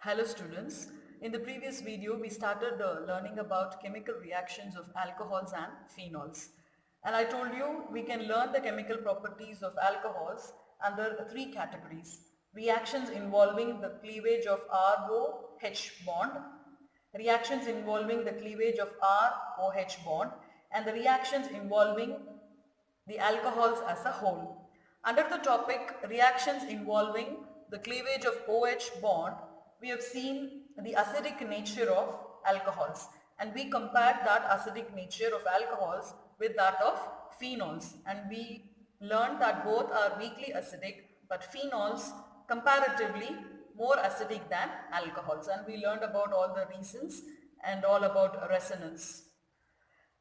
Hello students. In the previous video we started learning about chemical reactions of alcohols and phenols. And I told you we can learn the chemical properties of alcohols under three categories. Reactions involving the cleavage of ROH bond, reactions involving the cleavage of ROH bond, and the reactions involving the alcohols as a whole. Under the topic reactions involving the cleavage of OH bond, we have seen the acidic nature of alcohols and we compared that acidic nature of alcohols with that of phenols, and we learned that both are weakly acidic but phenols comparatively more acidic than alcohols, and we learned about all the reasons and all about resonance.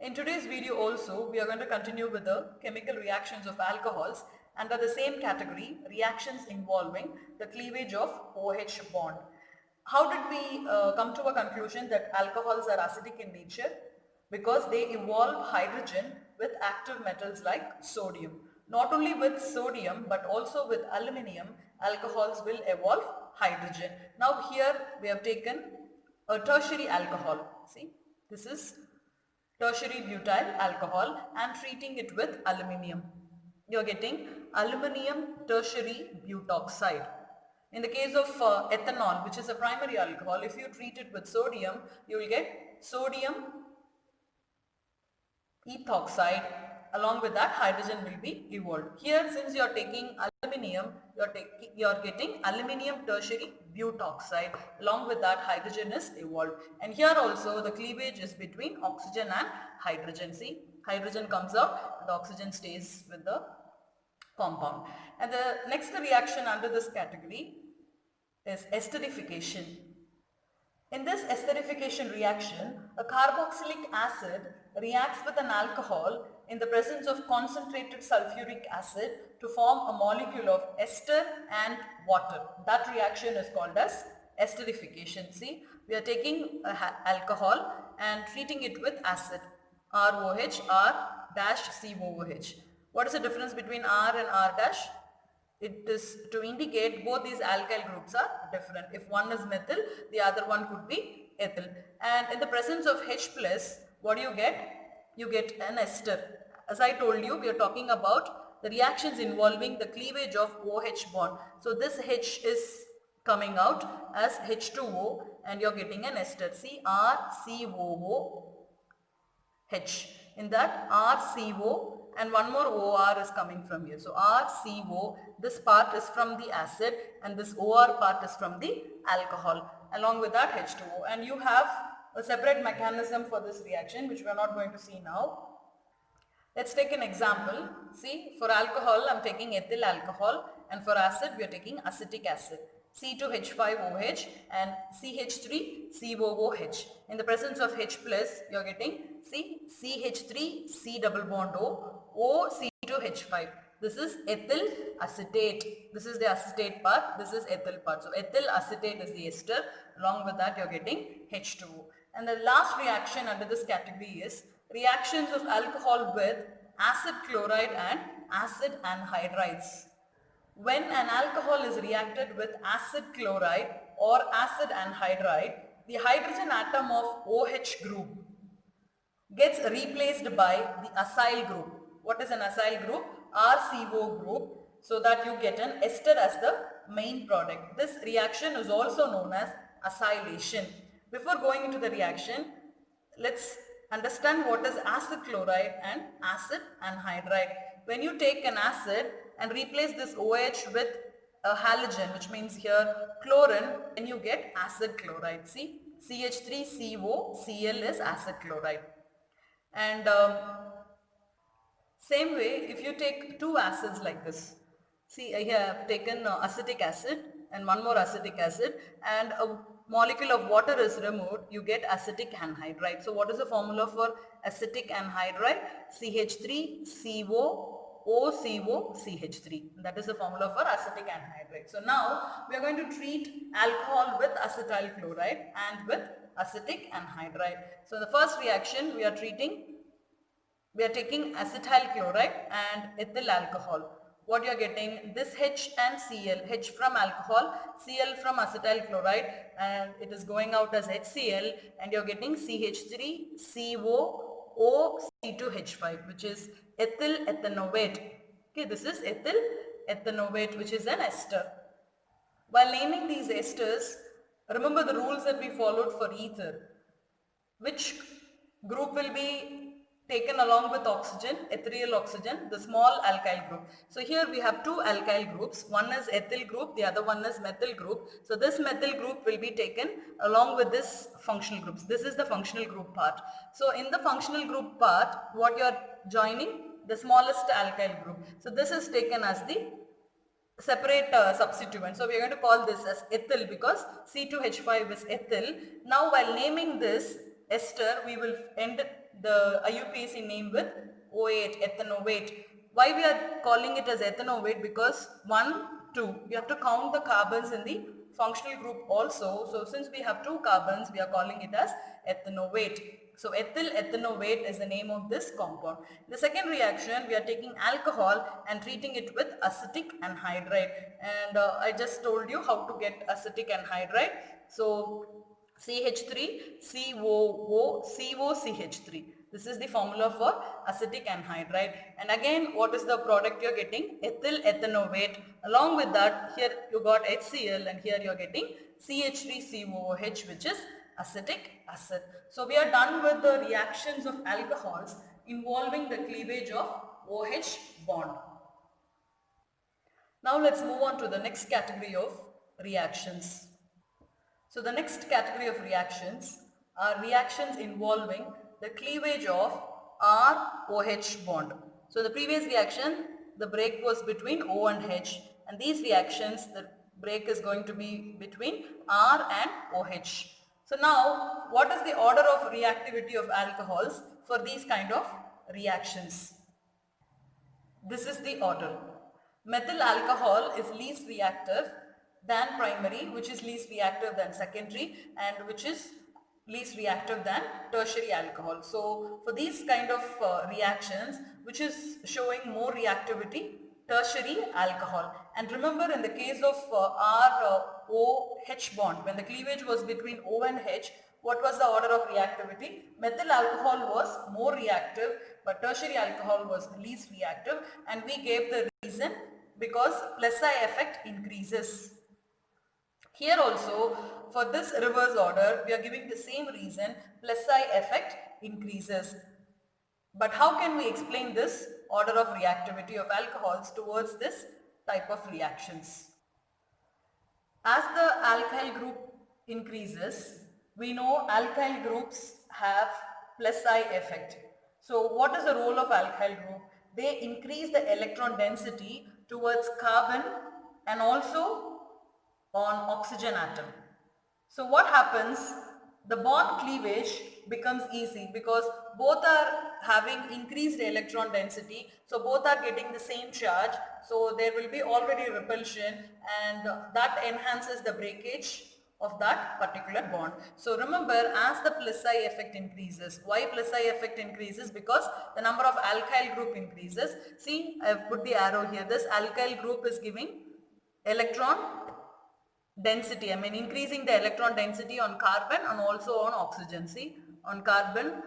In today's video also, we are going to continue with the chemical reactions of alcohols under the same category, reactions involving the cleavage of OH bond. How did we come to a conclusion that alcohols are acidic in nature? Because they involve hydrogen with active metals like sodium. Not only with sodium but also with aluminium, alcohols will evolve hydrogen. Now here we have taken a tertiary alcohol. See, this is tertiary butyl alcohol and treating it with aluminium. You are getting aluminium tertiary butoxide. In the case of ethanol, which is a primary alcohol, if you treat it with sodium, you will get sodium ethoxide. Along with that, hydrogen will be evolved. Here, since you are taking aluminium, you are getting aluminium tertiary butoxide. Along with that, hydrogen is evolved. And here also, the cleavage is between oxygen and hydrogen. See, hydrogen comes out, the oxygen stays with the compound. And the next reaction under this category is esterification. In this esterification reaction, a carboxylic acid reacts with an alcohol in the presence of concentrated sulfuric acid to form a molecule of ester and water. That reaction is called as esterification. See, we are taking alcohol and treating it with acid, ROH, R-COOH. What is the difference between R and R dash? It is to indicate both these alkyl groups are different. If one is methyl, the other one could be ethyl. And in the presence of H plus, what do you get? You get an ester. As I told you, we are talking about the reactions involving the cleavage of OH bond. So this H is coming out as H2O and you are getting an ester. See, RCOOH. In that RCO and one more OR is coming from here. So RCO, this part is from the acid and this OR part is from the alcohol. Along with that H2O, and you have a separate mechanism for this reaction which we are not going to see now. Let's take an example. See, for alcohol I am taking ethyl alcohol and for acid we are taking acetic acid. C2H5OH and CH3COOH. In the presence of H plus, you are getting CH3C double bond O, C2H5. This is ethyl acetate. This is the acetate part. This is ethyl part. So ethyl acetate is the ester. Along with that, you are getting H2O. And the last reaction under this category is reactions of alcohol with acid chloride and acid anhydrides. When an alcohol is reacted with acid chloride or acid anhydride, the hydrogen atom of OH group gets replaced by the acyl group. What is an acyl group? RCO group, so that you get an ester as the main product. This reaction is also known as acylation. Before going into the reaction, let's understand what is acid chloride and acid anhydride. When you take an acid and replace this OH with a halogen, which means here chlorine, then you get acid chloride. See, CH3COCl is acid chloride. And same way, if you take two acids like this, see, I have taken acetic acid and one more acetic acid and a molecule of water is removed, you get acetic anhydride. So what is the formula for acetic anhydride? CH3COOCH3. That is the formula for acetic anhydride. So now we are going to treat alcohol with acetyl chloride and with acetic anhydride. So the first reaction we are taking acetyl chloride and ethyl alcohol. what you're getting, this H and Cl, H from alcohol, Cl from acetyl chloride, and it is going out as HCl, and you're getting CH3, CO, O, C2H5, which is ethyl ethanoate. Okay, this is ethyl ethanoate, which is an ester. While naming these esters, remember the rules that we followed for ether. Which group will be taken along with oxygen? Ethereal oxygen, the small alkyl group. So here we have two alkyl groups. One is ethyl group, the other one is methyl group. So this methyl group will be taken along with this functional groups. This is the functional group part. So in the functional group part, what you are joining? The smallest alkyl group. So this is taken as the separate substituent. So we are going to call this as ethyl because C2H5 is ethyl. Now while naming this ester, we will end the IUPAC name with O8, ethanoate. Why we are calling it as ethanoate? Because 1, 2, we have to count the carbons in the functional group also. So since we have 2 carbons, we are calling it as ethanoate. So ethyl ethanoate is the name of this compound. The second reaction, we are taking alcohol and treating it with acetic anhydride. And I just told you how to get acetic anhydride. So CH3, COO, COCH3. This is the formula for acetic anhydride. And again, what is the product you are getting? Ethyl ethanoate. Along with that, here you got HCl and here you are getting CH3COOH, which is acetic acid. So we are done with the reactions of alcohols involving the cleavage of OH bond. Now let's move on to the next category of reactions. So the next category of reactions are reactions involving the cleavage of R-OH bond. So in the previous reaction, the break was between O and H, and these reactions, the break is going to be between R and OH. So now, what is the order of reactivity of alcohols for these kind of reactions? This is the order. Methyl alcohol is least reactive than primary, which is least reactive than secondary, and which is least reactive than tertiary alcohol. So for these kind of reactions, which is showing more reactivity? Tertiary alcohol. And remember, in the case of R-OH bond, when the cleavage was between O and H, what was the order of reactivity? Methyl alcohol was more reactive, but tertiary alcohol was least reactive, and we gave the reason because plus I effect increases. Here also, for this reverse order, we are giving the same reason, plus I effect increases. But how can we explain this order of reactivity of alcohols towards this type of reactions? As the alkyl group increases, we know alkyl groups have plus I effect. So what is the role of alkyl group? They increase the electron density towards carbon and also on oxygen atom. So what happens? The bond cleavage becomes easy because both are having increased electron density, so both are getting the same charge, so there will be already repulsion, and that enhances the breakage of that particular bond. So remember, as the plus I effect increases, why plus I effect increases? Because the number of alkyl group increases. See, I have put the arrow here. This alkyl group is giving electron density, increasing the electron density on carbon and also on oxygen. See, on carbon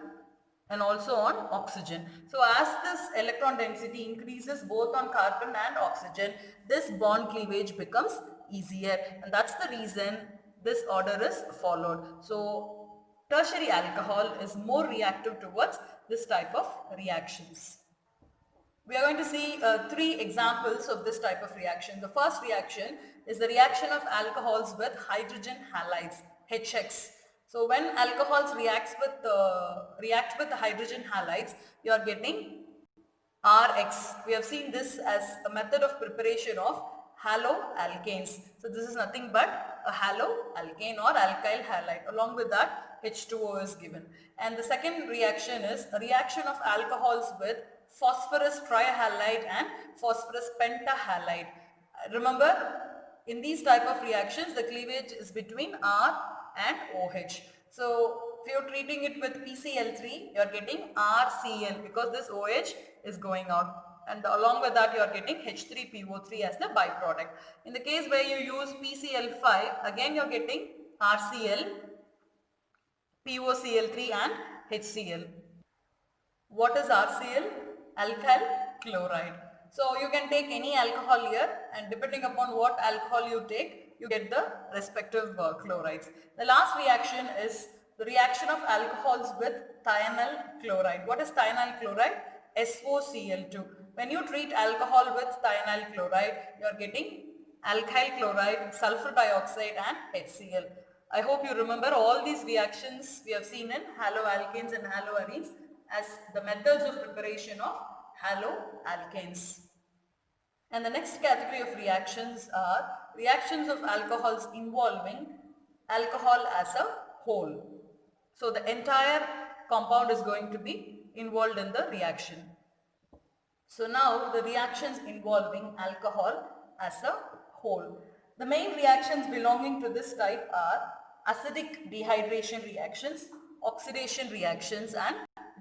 and also on oxygen. So as this electron density increases both on carbon and oxygen, this bond cleavage becomes easier, and that's the reason this order is followed. So tertiary alcohol is more reactive towards this type of reactions. We are going to see 3 examples of this type of reaction. The first reaction is the reaction of alcohols with hydrogen halides, HX. So when alcohols react with the hydrogen halides, you are getting RX. We have seen this as a method of preparation of haloalkanes. So this is nothing but a haloalkane or alkyl halide. Along with that, H2O is given. And the second reaction is a reaction of alcohols with phosphorus trihalide and phosphorus pentahalide. Remember, in these type of reactions, the cleavage is between R and OH. So if you're treating it with PCl3, you're getting RCl because this OH is going out. and along with that you are getting H3PO3 as the byproduct. In the case where you use PCl5, again you are getting RCl, POCl3 and HCl. What is RCl? Alkyl chloride. So you can take any alcohol here, and depending upon what alcohol you take, you get the respective chlorides. The last reaction is the reaction of alcohols with thionyl chloride. What is thionyl chloride? SOCl2. When you treat alcohol with thionyl chloride, you are getting alkyl chloride, sulfur dioxide and HCl. I hope you remember all these reactions we have seen in haloalkanes and haloarenes as the methods of preparation of haloalkanes. And the next category of reactions are reactions of alcohols involving alcohol as a whole. So the entire compound is going to be involved in the reaction. So now the reactions involving alcohol as a whole. The main reactions belonging to this type are acidic dehydration reactions, oxidation reactions and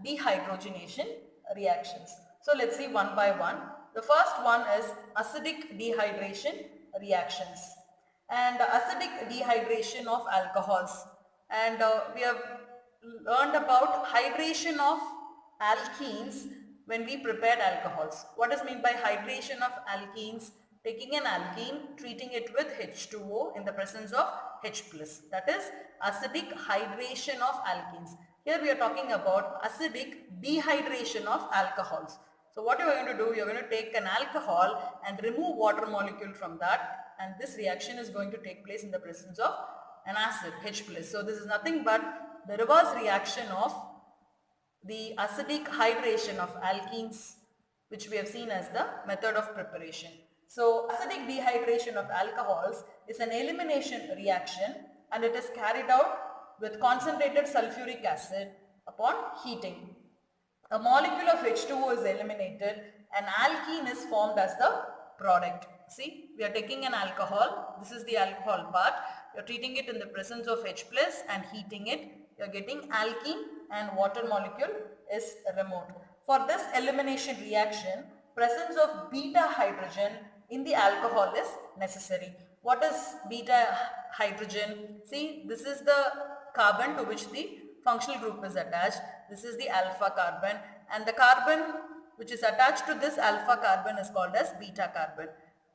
dehydrogenation reactions. So let's see one by one. The first one is acidic dehydration reactions and acidic dehydration of alcohols. And we have learned about hydration of alkenes when we prepared alcohols. What is meant by hydration of alkenes? Taking an alkene, treating it with H2O in the presence of H+. That is acidic hydration of alkenes. Here we are talking about acidic dehydration of alcohols. So what you are going to do, you are going to take an alcohol and remove water molecule from that, and this reaction is going to take place in the presence of an acid, H+. So this is nothing but the reverse reaction of the acidic hydration of alkenes, which we have seen as the method of preparation. So acidic dehydration of alcohols is an elimination reaction, and it is carried out with concentrated sulfuric acid upon heating. A molecule of H2O is eliminated and alkene is formed as the product. See, we are taking an alcohol, this is the alcohol part, you are treating it in the presence of H+ and heating it, you are getting alkene and water molecule is removed. For this elimination reaction, presence of beta hydrogen in the alcohol is necessary. What is beta hydrogen? See, this is the carbon to which the functional group is attached. This is the alpha carbon, and the carbon which is attached to this alpha carbon is called as beta carbon,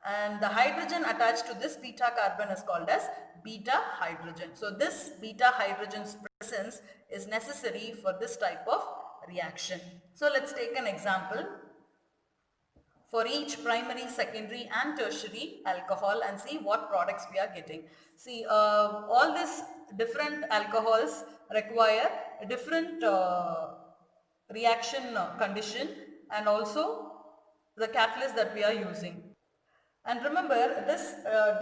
and the hydrogen attached to this beta carbon is called as beta hydrogen. So this beta hydrogen's presence is necessary for this type of reaction. So let's take an example for each primary, secondary and tertiary alcohol and see what products we are getting. See, all these different alcohols require a different reaction condition and also the catalyst that we are using. And remember, this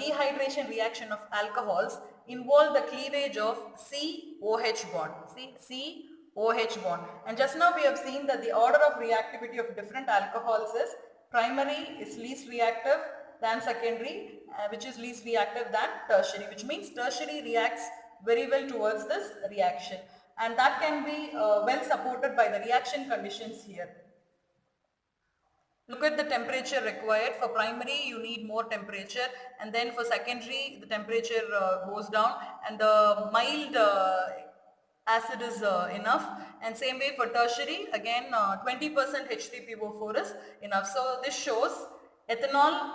dehydration reaction of alcohols involve the cleavage of COH bond. See, COH bond. And just now we have seen that the order of reactivity of different alcohols is primary is least reactive than secondary, which is least reactive than tertiary, which means tertiary reacts very well towards this reaction, and that can be well supported by the reaction conditions here. Look at the temperature required. For primary you need more temperature, and then for secondary the temperature goes down and the mild acid is enough, and same way for tertiary again 20% H3PO4 is enough. So this shows ethanol,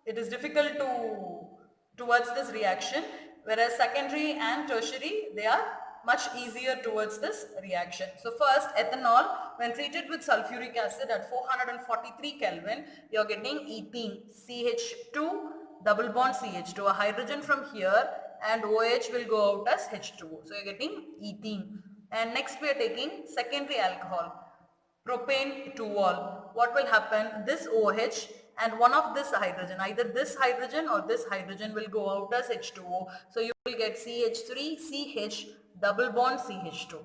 it is difficult towards this reaction, whereas secondary and tertiary they are much easier towards this reaction. So first, ethanol, when treated with sulfuric acid at 443 Kelvin, you are getting ethene, CH2 double bond CH2, a hydrogen from here and OH will go out as H2O. So you are getting ethene. And next we are taking secondary alcohol, propane 2-ol. What will happen? This OH and one of this hydrogen, either this hydrogen or this hydrogen will go out as H2O. So you will get CH3CH double bond CH2,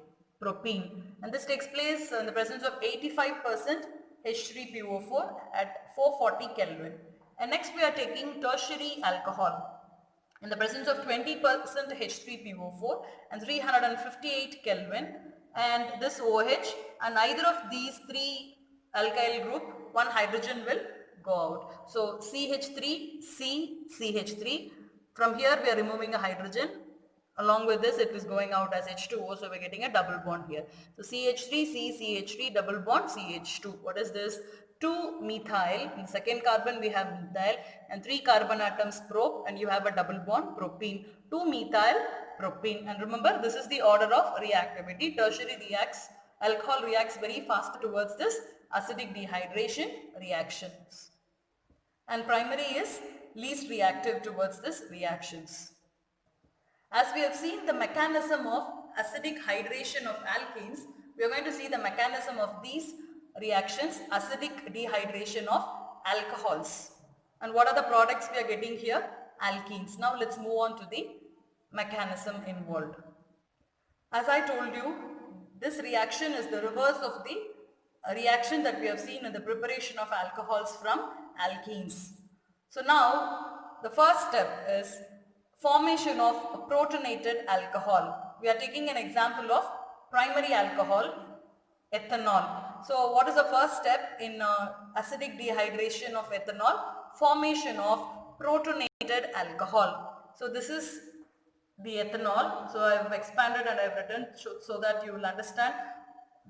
propene. And this takes place in the presence of 85% H3PO4 at 440 Kelvin. And next we are taking tertiary alcohol in the presence of 20% H3PO4 and 358 Kelvin, and this OH, and either of these three alkyl group one hydrogen will go out. So CH3, C, CH3. From here we are removing a hydrogen. Along with this, it is going out as H2O, so we're getting a double bond here. So CH3, C, CH3, double bond, CH2. What is this? 2-methyl. In the second carbon, we have methyl and 3 carbon atoms prop, and you have a double bond propene. 2-methyl propene. And remember, this is the order of reactivity. Tertiary reacts, alcohol reacts very fast towards this acidic dehydration reactions. And primary is least reactive towards this reactions. As we have seen the mechanism of acidic hydration of alkenes, we are going to see the mechanism of these reactions, acidic dehydration of alcohols. And what are the products we are getting here? Alkenes. Now let's move on to the mechanism involved. As I told you, this reaction is the reverse of the reaction that we have seen in the preparation of alcohols from alkenes. So now the first step is formation of protonated alcohol. We are taking an example of primary alcohol, ethanol. So what is the first step in acidic dehydration of ethanol? Formation of protonated alcohol. So this is the ethanol. So I have expanded and I have written so that you will understand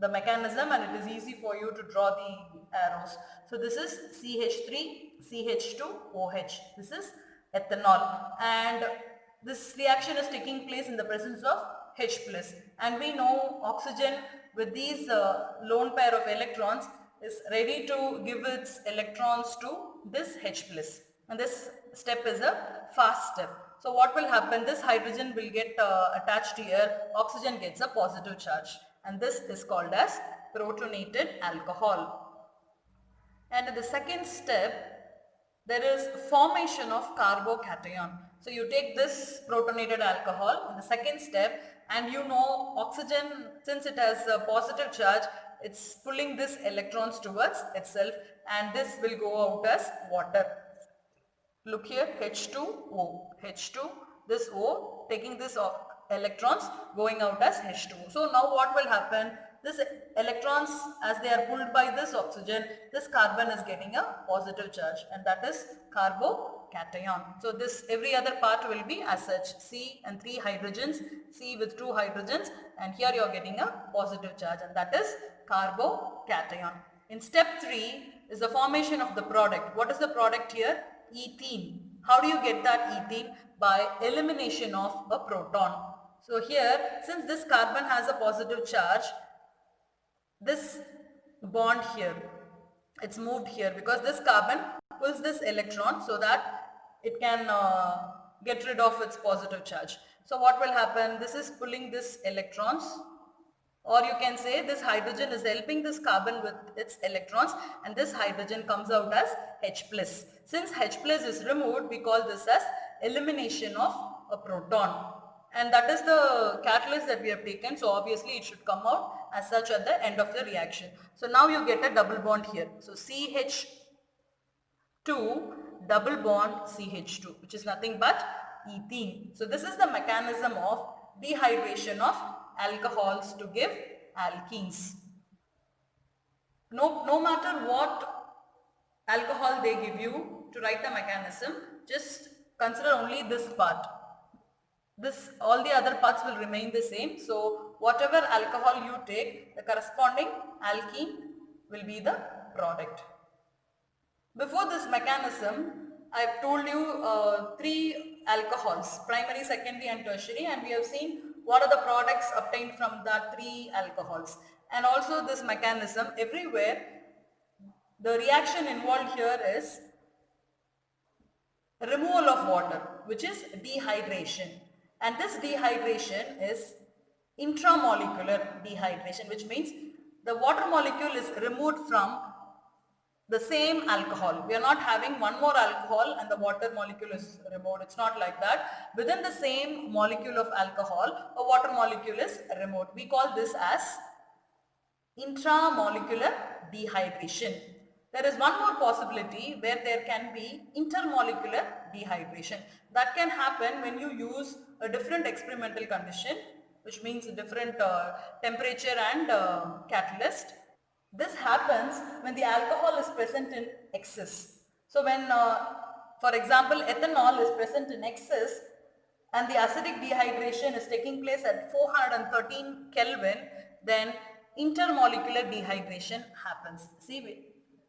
the mechanism and it is easy for you to draw the arrows. So this is CH3, CH2, OH. This is ethanol, and this reaction is taking place in the presence of H plus, and we know oxygen with these lone pair of electrons is ready to give its electrons to this H plus, and this step is a fast step. So what will happen? This hydrogen will get attached here, oxygen gets a positive charge, and this is called as protonated alcohol. And in the second step, there is formation of carbocation. So you take this protonated alcohol in the second step, and you know oxygen, since it has a positive charge, it's pulling this electrons towards itself, and this will go out as water. Look here, H2O, H2, this O taking this electrons going out as H2O. So now what will happen? This electrons, as they are pulled by this oxygen, this carbon is getting a positive charge, and that is carbocation. So this every other part will be as such, C and 3 hydrogens, C with 2 hydrogens, and here you are getting a positive charge, and that is carbocation. In step 3 is the formation of the product. What is the product here? Ethene. How do you get that ethene? By elimination of a proton. So here, since this carbon has a positive charge, this bond here, it's moved here because this carbon pulls this electron so that it can get rid of its positive charge. So what will happen? This is pulling this electrons, or you can say this hydrogen is helping this carbon with its electrons, and this hydrogen comes out as H plus. Since H plus is removed, we call this as elimination of a proton. And that is the catalyst that we have taken, so obviously it should come out as such at the end of the reaction. So now you get a double bond here. So CH2 double bond CH2, which is nothing but ethene. So this is the mechanism of dehydration of alcohols to give alkenes. No matter what alcohol they give you to write the mechanism, just consider only this part. All the other parts will remain the same. So whatever alcohol you take, the corresponding alkene will be the product. Before this mechanism, I have told you 3 alcohols, primary, secondary and tertiary, and we have seen what are the products obtained from that 3 alcohols. And also this mechanism, everywhere the reaction involved here is removal of water, which is dehydration. And this dehydration is intramolecular dehydration, which means the water molecule is removed from the same alcohol. We are not having one more alcohol and the water molecule is removed. It's not like that. Within the same molecule of alcohol, a water molecule is removed. We call this as intramolecular dehydration. There is one more possibility where there can be intermolecular dehydration. That can happen when you use a different experimental condition, which means a different temperature and catalyst. This happens when the alcohol is present in excess. So when, for example, ethanol is present in excess and the acidic dehydration is taking place at 413 Kelvin, then intermolecular dehydration happens. See,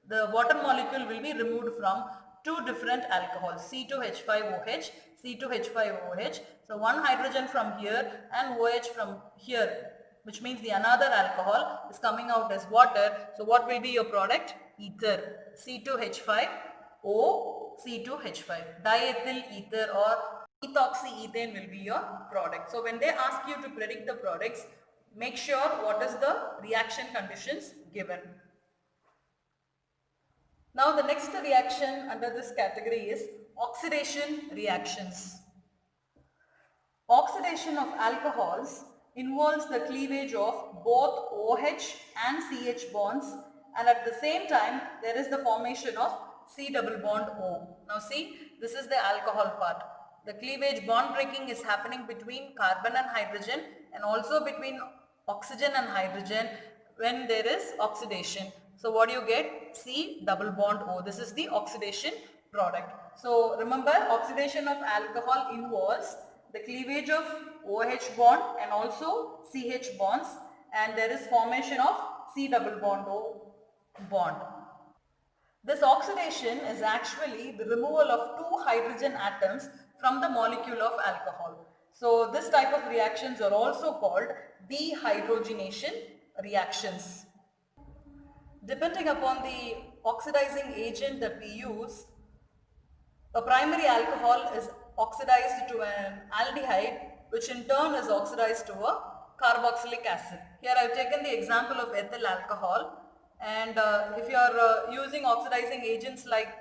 the water molecule will be removed from two different alcohols, C2H5OH, C2H5OH. So one hydrogen from here and OH from here, which means the another alcohol is coming out as water. So what will be your product? Ether, C2H5O, C2H5. Diethyl ether or ethoxyethane will be your product. So when they ask you to predict the products, make sure what is the reaction conditions given. Now the next reaction under this category is oxidation reactions. Oxidation of alcohols involves the cleavage of both OH and CH bonds, and at the same time there is the formation of C double bond O. Now see, this is the alcohol part. The cleavage bond breaking is happening between carbon and hydrogen and also between oxygen and hydrogen when there is oxidation. So what do you get? C double bond O. This is the oxidation product. So remember, oxidation of alcohol involves the cleavage of OH bond and also CH bonds, and there is formation of C double bond O bond. This oxidation is actually the removal of two hydrogen atoms from the molecule of alcohol. So this type of reactions are also called dehydrogenation reactions. Depending upon the oxidizing agent that we use, a primary alcohol is oxidized to an aldehyde, which in turn is oxidized to a carboxylic acid. Here I have taken the example of ethyl alcohol, and if you are using oxidizing agents like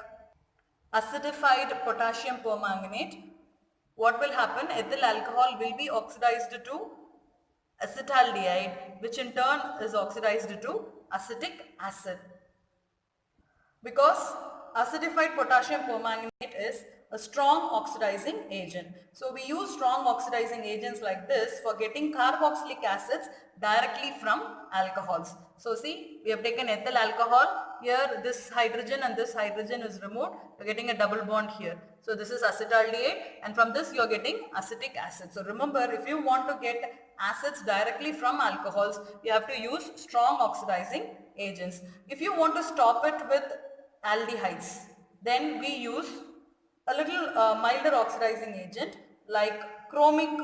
acidified potassium permanganate, what will happen? Ethyl alcohol will be oxidized to acetaldehyde, which in turn is oxidized to acetic acid. Because acidified potassium permanganate is a strong oxidizing agent. So we use strong oxidizing agents like this for getting carboxylic acids directly from alcohols. So see, we have taken ethyl alcohol. Here this hydrogen and this hydrogen is removed. You are getting a double bond here. So this is acetaldehyde, and from this you are getting acetic acid. So remember, if you want to get acids directly from alcohols, you have to use strong oxidizing agents. If you want to stop it with aldehydes, then we use a little milder oxidizing agent like chromic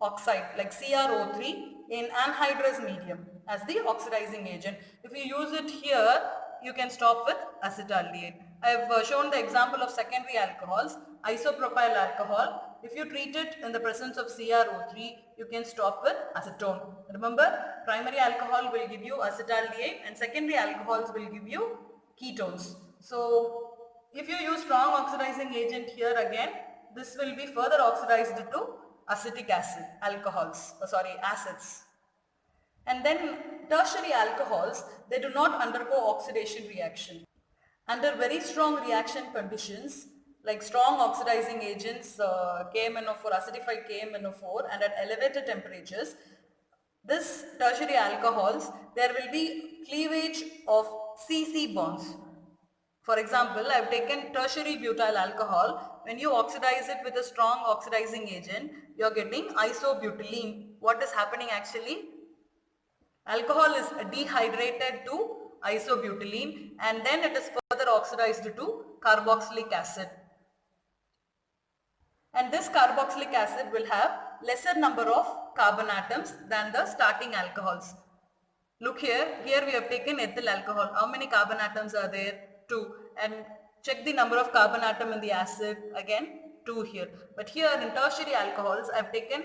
oxide, like CrO3 in anhydrous medium as the oxidizing agent. If you use it here, you can stop with acetaldehyde. I have shown the example of secondary alcohols, isopropyl alcohol. If you treat it in the presence of CrO3, you can stop with acetone. Remember, primary alcohol will give you acetaldehyde and secondary alcohols will give you ketones. So if you use strong oxidizing agent here again, this will be further oxidized to acetic acid, acids. And then tertiary alcohols, they do not undergo oxidation reaction. Under very strong reaction conditions, like strong oxidizing agents, KMNO4, acidified KMNO4, and at elevated temperatures, this tertiary alcohols, there will be cleavage of CC bonds. For example, I have taken tertiary butyl alcohol. When you oxidize it with a strong oxidizing agent, you are getting isobutylene. What is happening actually? Alcohol is dehydrated to isobutylene and then it is further oxidized to carboxylic acid. And this carboxylic acid will have lesser number of carbon atoms than the starting alcohols. Look here, here we have taken ethyl alcohol. How many carbon atoms are there? 2. And check the number of carbon atom in the acid, again 2 here. But here in tertiary alcohols, I have taken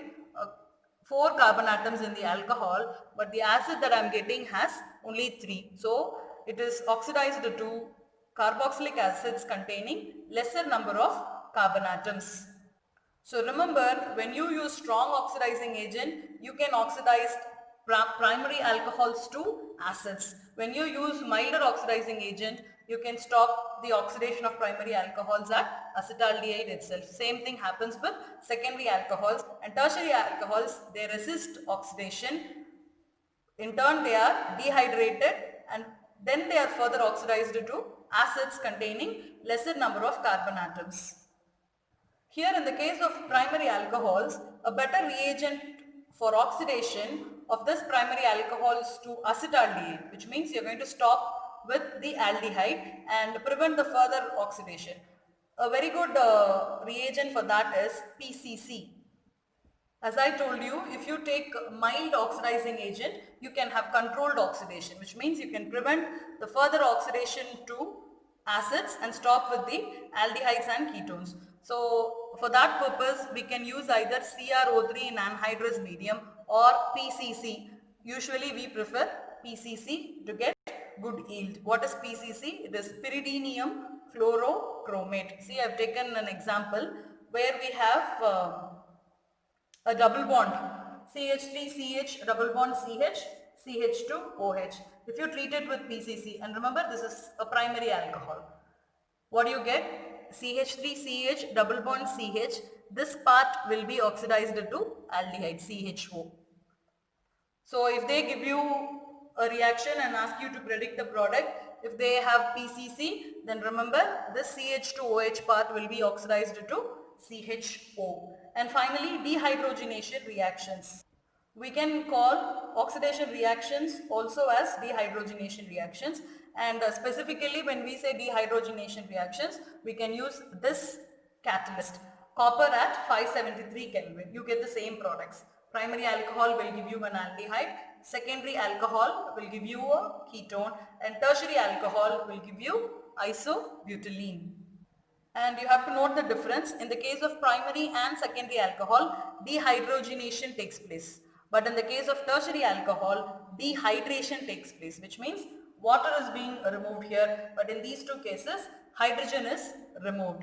4 carbon atoms in the alcohol, but the acid that I am getting has only 3. So it is oxidized to carboxylic acids containing lesser number of carbon atoms. So remember, when you use strong oxidizing agent, you can oxidize primary alcohols to acids. When you use milder oxidizing agent, you can stop the oxidation of primary alcohols at acetaldehyde itself. Same thing happens with secondary alcohols, and tertiary alcohols, they resist oxidation. In turn, they are dehydrated and Then they are further oxidized to acids containing lesser number of carbon atoms. Here in the case of primary alcohols, a better reagent for oxidation of this primary alcohol is to acetaldehyde, which means you're going to stop with the aldehyde and prevent the further oxidation. A very good reagent for that is PCC. As I told you, if you take mild oxidizing agent, you can have controlled oxidation, which means you can prevent the further oxidation to acids and stop with the aldehydes and ketones. So for that purpose, we can use either CrO3 in anhydrous medium or PCC. Usually we prefer PCC to get good yield. What is PCC? It is pyridinium fluorochromate. See, I have taken an example where we have a double bond CH3CH double bond CH CH2OH. If you treat it with PCC, and remember this is a primary alcohol, what do you get? CH3CH double bond CH, this part will be oxidized to aldehyde CHO. So if they give you a reaction and ask you to predict the product, if they have PCC, then remember this CH2OH part will be oxidized to CHO. And finally, dehydrogenation reactions. We can call oxidation reactions also as dehydrogenation reactions, and specifically when we say dehydrogenation reactions, we can use this catalyst, copper at 573 Kelvin. You get the same products. Primary alcohol will give you an aldehyde, secondary alcohol will give you a ketone, and tertiary alcohol will give you isobutylene. And you have to note the difference. In the case of primary and secondary alcohol, dehydrogenation takes place. But in the case of tertiary alcohol, dehydration takes place, which means water is being removed here. But in these two cases, hydrogen is removed.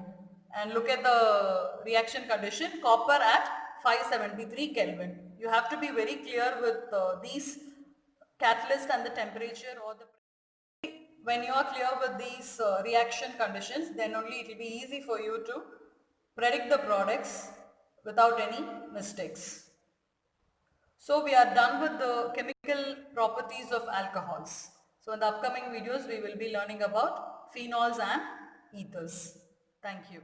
And look at the reaction condition, copper at 573 Kelvin. You have to be very clear with these catalyst and the temperature or the when you are clear with these reaction conditions, then only it will be easy for you to predict the products without any mistakes. So we are done with the chemical properties of alcohols. So in the upcoming videos, we will be learning about phenols and ethers. Thank you.